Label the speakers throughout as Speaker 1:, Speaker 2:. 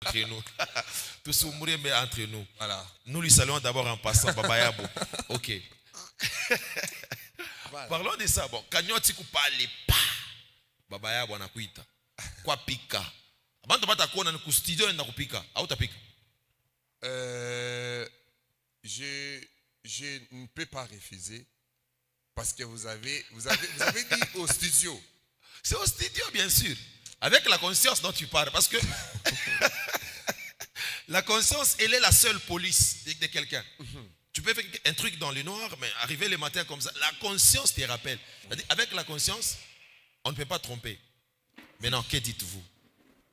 Speaker 1: entre nous. Tous mourir, mais entre nous.
Speaker 2: Voilà.
Speaker 1: Nous lui saluons d'abord en passant. Baba Yabo. Ok.
Speaker 2: Voilà.
Speaker 1: Parlons de ça. Bon, kanyoti kupale pa. Baba Yabo anakuita. Kwa pika. Abantu bata kuona ni ku studio na kupika. Au tapika?
Speaker 2: Je ne peux pas refuser parce que vous avez dit au studio.
Speaker 1: C'est au studio, bien sûr. Avec la conscience dont tu parles. Parce que la conscience, elle est la seule police de quelqu'un. Tu peux faire un truc dans le noir, mais arriver le matin comme ça, la conscience te rappelle. Avec la conscience, on ne peut pas tromper. Maintenant, que dites-vous?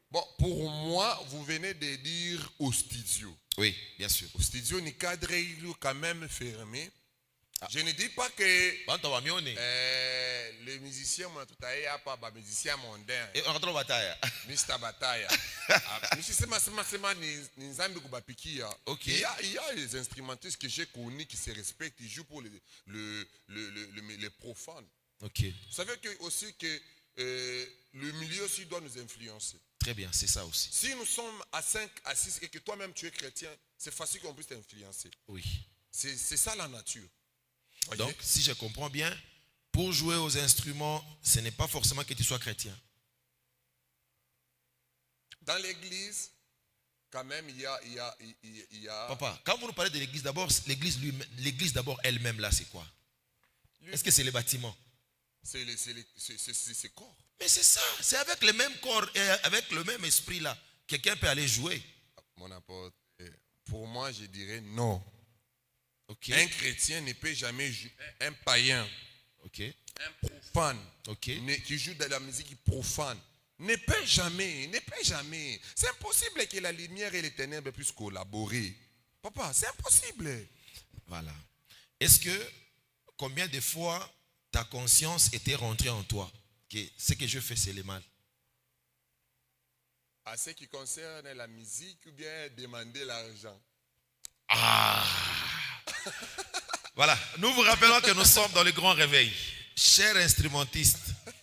Speaker 2: Bon, pour moi, vous venez de dire au studio.
Speaker 1: Oui, bien sûr.
Speaker 2: Au studio, ni cadre est quand même fermé. Je ne dis pas que les musiciens, moi, tout à l'heure, pas les musiciens mondains.
Speaker 1: Et on retrouve bataille.
Speaker 2: Mr. Bataille.
Speaker 1: Ok.
Speaker 2: Il y a les instrumentistes que j'ai connus qui se respectent, ils jouent pour les profanes.
Speaker 1: Ok.
Speaker 2: Vous savez que, aussi que le milieu aussi doit nous influencer.
Speaker 1: Très bien, c'est ça aussi.
Speaker 2: Si nous sommes à 5, à 6 et que toi-même tu es chrétien, c'est facile qu'on puisse t'influencer.
Speaker 1: Oui.
Speaker 2: C'est ça la nature. Voyez?
Speaker 1: Donc, si je comprends bien, pour jouer aux instruments, ce n'est pas forcément que tu sois chrétien.
Speaker 2: Dans l'église, quand même, il y a...
Speaker 1: Papa, quand vous nous parlez de l'église d'abord, l'église d'abord elle-même là, c'est quoi? Est-ce que c'est les bâtiments?
Speaker 2: C'est corps.
Speaker 1: Mais c'est ça, c'est avec le même corps et avec le même esprit là. Quelqu'un peut aller jouer.
Speaker 2: Mon apôtre, pour moi, je dirais non.
Speaker 1: Okay.
Speaker 2: Un chrétien ne peut jamais jouer. Un païen,
Speaker 1: okay.
Speaker 2: Un profane,
Speaker 1: okay.
Speaker 2: Qui joue de la musique profane, ne peut jamais. C'est impossible que la lumière et les ténèbres puissent collaborer. Papa, c'est impossible.
Speaker 1: Voilà. Est-ce que, combien de fois ta conscience était rentrée en toi que ce que je fais, c'est le mal?
Speaker 2: À ce qui concerne la musique ou bien demander l'argent?
Speaker 1: Ah! Voilà, nous vous rappelons que nous sommes dans le grand réveil. Cher instrumentiste,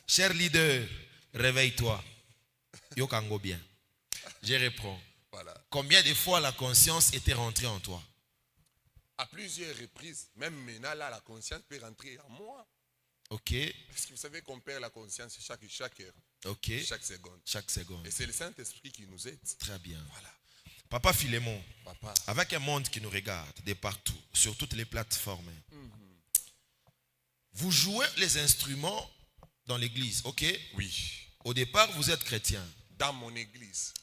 Speaker 1: cher leader, réveille-toi. Yokango bien. Je reprends.
Speaker 2: Voilà.
Speaker 1: Combien de fois la conscience était rentrée en toi?
Speaker 2: À plusieurs reprises. Même maintenant, là, la conscience peut rentrer en moi.
Speaker 1: Ok.
Speaker 2: Parce que vous savez qu'on perd la conscience chaque heure.
Speaker 1: Ok.
Speaker 2: Chaque seconde.
Speaker 1: Chaque seconde.
Speaker 2: Et c'est le Saint-Esprit qui nous aide.
Speaker 1: Très bien.
Speaker 2: Voilà.
Speaker 1: Papa Philémon,
Speaker 2: Papa.
Speaker 1: Avec un monde qui nous regarde de partout, sur toutes les plateformes, vous jouez les instruments dans l'église, ok?
Speaker 2: Oui.
Speaker 1: Au départ, vous êtes chrétien.
Speaker 2: Dans mon église.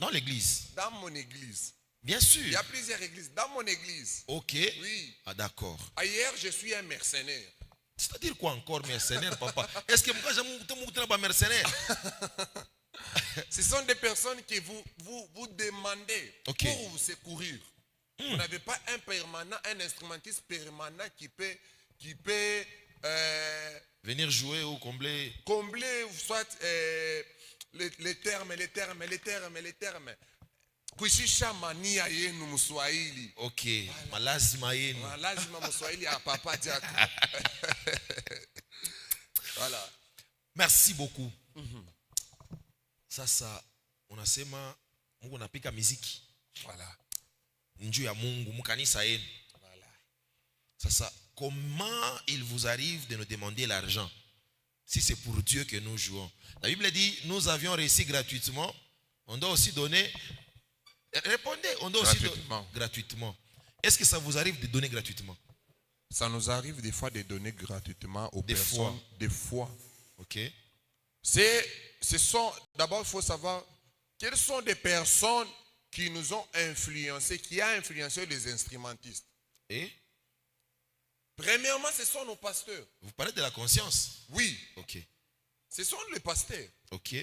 Speaker 1: Dans l'église?
Speaker 2: Dans mon église.
Speaker 1: Bien sûr.
Speaker 2: Il y a plusieurs églises. Dans mon église.
Speaker 1: Ok.
Speaker 2: Oui.
Speaker 1: Ah, d'accord.
Speaker 2: Ailleurs, je suis un mercenaire.
Speaker 1: C'est-à-dire quoi encore, mercenaire, papa? Est-ce que moi, j'ai un mercenaire?
Speaker 2: Ce sont des personnes que vous demandez pour vous secourir. Vous n'avez pas un permanent, un instrumentiste permanent qui peut
Speaker 1: venir jouer ou combler.
Speaker 2: Combler, soit les termes. Kuishisha mania yenu mswahili.
Speaker 1: Ok. Malazima yenu.
Speaker 2: Malazima mswahili ya papa Diako. Voilà.
Speaker 1: Merci beaucoup. Sasa unasema Mungu anapika muziki.
Speaker 2: Voilà.
Speaker 1: Njoo ya Mungu mkanisa yenu.
Speaker 2: Voilà.
Speaker 1: Sasa comment il vous arrive de nous demander l'argent si c'est pour Dieu que nous jouons? La Bible dit nous avions réussi gratuitement. On doit aussi donner. Répondez, on doit aussi donner gratuitement. Est-ce que ça vous arrive de donner gratuitement?
Speaker 2: Ça nous arrive des fois de donner gratuitement aux personnes. Des fois.
Speaker 1: Ok.
Speaker 2: D'abord, il faut savoir quelles sont des personnes qui nous ont influencés, qui ont influencé les instrumentistes.
Speaker 1: Et?
Speaker 2: Premièrement, ce sont nos pasteurs.
Speaker 1: Vous parlez de la conscience?
Speaker 2: Oui.
Speaker 1: Ok.
Speaker 2: Ce sont les pasteurs.
Speaker 1: Ok.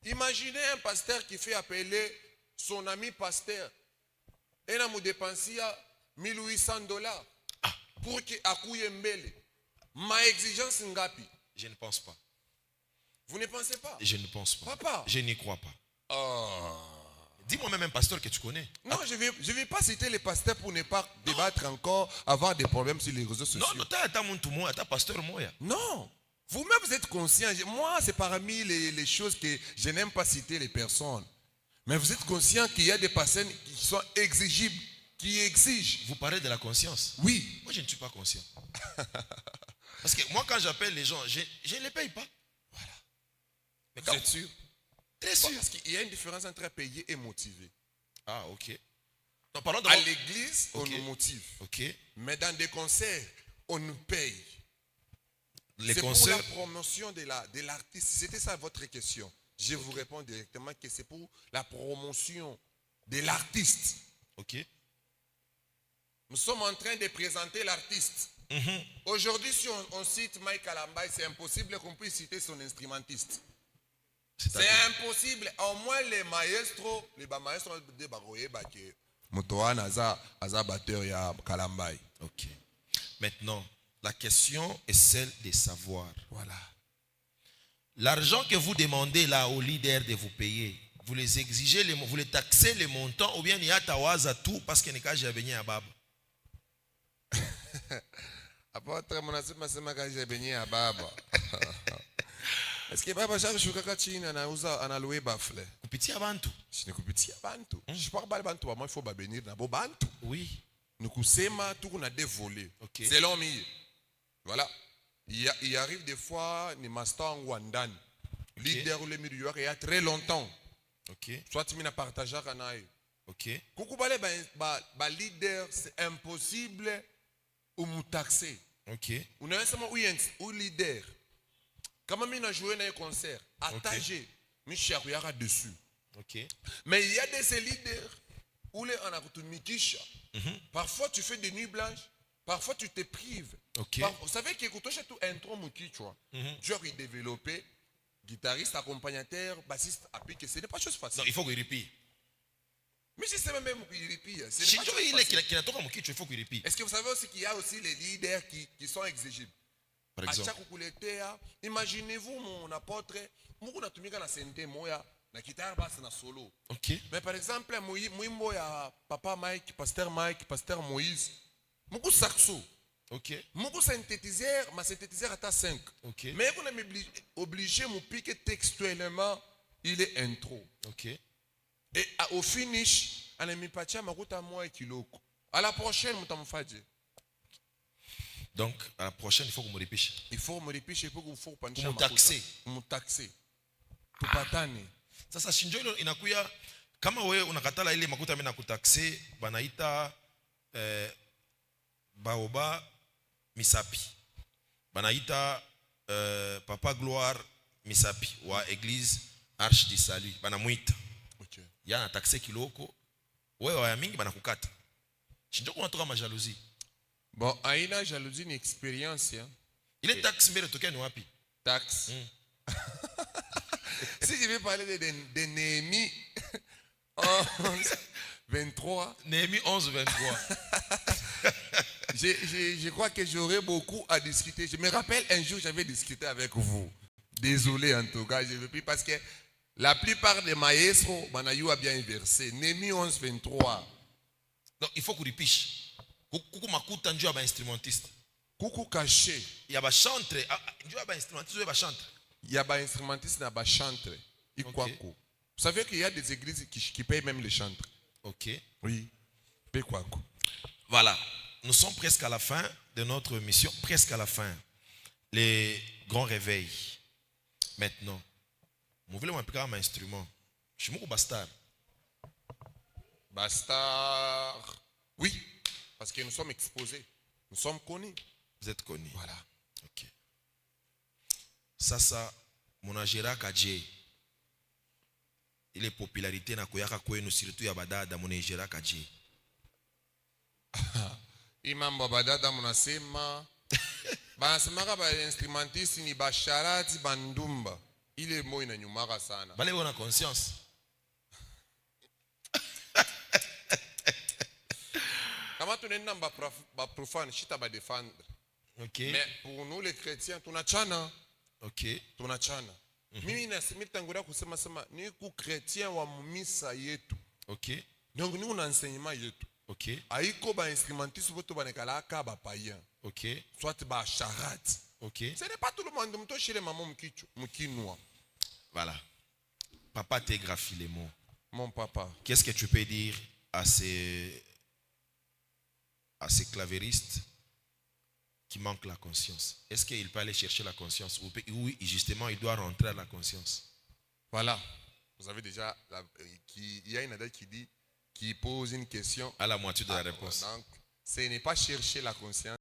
Speaker 2: Imaginez un pasteur qui fait appeler son ami pasteur et il a dépensé $1,800 pour qu'il accouille mbele. Ma exigence ngapi?
Speaker 1: Je ne pense pas.
Speaker 2: Vous ne pensez pas?
Speaker 1: Je ne pense pas.
Speaker 2: Papa.
Speaker 1: Je n'y crois pas.
Speaker 2: Oh.
Speaker 1: Dis-moi même un pasteur que tu connais.
Speaker 2: Non, je vais pas citer les pasteurs pour ne pas débattre encore, avoir des problèmes sur les réseaux sociaux.
Speaker 1: Non, tu pasteur moi.
Speaker 2: Non. Vous-même, vous êtes conscient. Moi, c'est parmi les choses que je n'aime pas citer les personnes. Mais vous êtes conscient qu'il y a des personnes qui sont exigibles, qui exigent.
Speaker 1: Vous parlez de la conscience.
Speaker 2: Oui.
Speaker 1: Moi, je ne suis pas conscient. Parce que moi, quand j'appelle les gens, je ne les paye pas.
Speaker 2: Voilà.
Speaker 1: Mais
Speaker 2: Vous êtes sûr?
Speaker 1: Très sûr.
Speaker 2: Parce qu'il y a une différence entre payer et motiver.
Speaker 1: Ah, ok. Non, parlons
Speaker 2: À l'église, on
Speaker 1: Ok.
Speaker 2: nous motive.
Speaker 1: Ok.
Speaker 2: Mais dans des concerts, on nous paye.
Speaker 1: Les
Speaker 2: C'est
Speaker 1: concerts.
Speaker 2: pour la promotion de l'artiste. C'était ça votre question. Je vous réponds directement que c'est pour la promotion de l'artiste.
Speaker 1: Ok.
Speaker 2: Nous sommes en train de présenter l'artiste. Aujourd'hui, si on cite Mike Kalambai, c'est impossible qu'on puisse citer son instrumentiste. C'est impossible. Au moins les maestros de Baroye Baké. Motoan Aza batteur ya Kalambai.
Speaker 1: Ok. Maintenant, la question est celle de savoir.
Speaker 2: Voilà.
Speaker 1: L'argent que vous demandez là aux leaders de vous payer, vous les exigez, vous les taxez les montants ou bien il y a tawaza tout parce qu'il n'y a qu'à jamais à Bab.
Speaker 2: Apôtre Monasima Semaka Jebeni à Baba. Est-ce que Baba Charles Shukaka China ana loué bafle?
Speaker 1: Kupiti abantu.
Speaker 2: Je ne kupitia bantu. Je parle pas bantu, moi il faut bénir na bo bantu.
Speaker 1: Oui.
Speaker 2: Nous kusema tout qu'on a dévolé.
Speaker 1: Ok.
Speaker 2: Selon moi. Voilà. Il arrive des fois ni master en Wandan. Leader ou le milieu il y a très longtemps.
Speaker 1: Ok.
Speaker 2: Soit tu m'as partagé kanaï.
Speaker 1: Ok.
Speaker 2: Coucou balé ba leader c'est impossible ou mou taxer.
Speaker 1: Ok.
Speaker 2: On a seulement ou leader. Quand même, on a joué dans un concert, attaché, Michel Yara dessus.
Speaker 1: Ok.
Speaker 2: Mais il y a des leaders où les on a Mikisha. Parfois, tu fais des nuits blanches. Parfois, tu te prives.
Speaker 1: Ok.
Speaker 2: Vous savez qu'écoute, j'ai tout intro Mouki, tu vois. Genre, il développé, guitariste, accompagnateur, bassiste, appliqué. Ce n'est pas chose facile.
Speaker 1: Non, il faut qu'il répite.
Speaker 2: Mais si c'est même qu'il répit.
Speaker 1: Shinjo, il a toqué mon kitchen, il faut qu'il répite.
Speaker 2: Est-ce que vous savez aussi qu'il y a aussi les leaders qui sont exigibles?
Speaker 1: Par exemple.
Speaker 2: Imaginez-vous mon apôtre, Moukou na tumika na sente moya, na guitare basse na solo.
Speaker 1: Ok.
Speaker 2: Mais par exemple, Mouimbo ya Papa Mike, Pasteur Moïse, Moukou saxo.
Speaker 1: Ok.
Speaker 2: Moukou synthétiseur, ma synthétiseur à 5.
Speaker 1: Ok.
Speaker 2: Mais on est obligé de piquer textuellement, il est intro.
Speaker 1: Ok.
Speaker 2: Et au finish, on a mis patia makuta moi kiloko. À la prochaine, moutamfadje.
Speaker 1: Donc, à la prochaine, il faut qu'on me répète.
Speaker 2: Il faut me répéter pour que vous faut pas
Speaker 1: Pour me taxer.
Speaker 2: Mu taxer. Tupatane.
Speaker 1: Sasa Shinjo inakuya kama wewe unakatala ile makuta mimi nakutaxe banaita baoba misapi. Banaita Papa Gloire misapi wa église Arche du Salut. Banamuita.
Speaker 2: OK.
Speaker 1: Yana taxe kiloko. Wewe wa mingi banakukata. Shinjo kunatoka majalousie.
Speaker 2: Bon, aina jalousie ni expérience. Hein?
Speaker 1: Il est taxe mais retoke ni wapi?
Speaker 2: Taxe. Si je vais parler de Néhémie 11, 23.
Speaker 1: Néhémie 11, 23.
Speaker 2: Je crois que j'aurais beaucoup à discuter. Je me rappelle un jour, j'avais discuté avec vous. Désolé en tout cas, je ne veux plus parce que la plupart des maestros, Banayou a bien inversé. Néhémie 11, 23.
Speaker 1: Donc il faut qu'on répète. Kuku makuta ndio aba instrumentiste.
Speaker 2: Kuku caché.
Speaker 1: Il y a ba chantre, ndio aba instrumentiste, ndio aba chantre.
Speaker 2: Il y a des instrumentistes et des chantres.
Speaker 1: Okay.
Speaker 2: Vous savez qu'il y a des églises qui payent même les chantres.
Speaker 1: Ok.
Speaker 2: Oui. Pekwako.
Speaker 1: Voilà. Nous sommes presque à la fin de notre mission. Presque à la fin. Les grands réveils. Maintenant. Vous voulez m'appliquer un instrument. Je suis mon bastard.
Speaker 2: Bastard. Oui. Parce que nous sommes exposés. Nous sommes connus.
Speaker 1: Vous êtes connus.
Speaker 2: Voilà.
Speaker 1: Ok. Ça, mon agéra Kadje. Il est popularité na koyaka kwenu surtout ya badada mon agéra Kadje.
Speaker 2: Imam babadada munasema. Banasemaka ba instrumentiste ni basharati bandumba. Ile mo inanyumaka sana.
Speaker 1: Bale on a conscience.
Speaker 2: Kama tunaenda ba profane, chita ba défendre.
Speaker 1: Ok.
Speaker 2: Mais pour nous les chrétiens, tunachana.
Speaker 1: Ok.
Speaker 2: Tunachana. Mimi nasimita kusema sema ni ku chrétien wa misa yetu.
Speaker 1: Ok.
Speaker 2: Donc ni un enseignement yetu.
Speaker 1: Ok.
Speaker 2: Aiko ba instrumentiste voto banekalaka ba païen.
Speaker 1: Ok.
Speaker 2: Soit ba charade.
Speaker 1: Ok.
Speaker 2: Ce n'est pas tout le monde mto chez les mamans mkinwa.
Speaker 1: Voilà. Papa t'égraphie les mots.
Speaker 2: mon papa.
Speaker 1: Qu'est-ce que tu peux dire à ces clavéristes qui manquent la conscience? Est-ce qu'il peut aller chercher la conscience ou justement il doit rentrer à la conscience?
Speaker 2: Voilà. Vous avez déjà, il y a une adage qui pose une question
Speaker 1: à la moitié de la réponse.
Speaker 2: Donc, ce n'est pas chercher la conscience.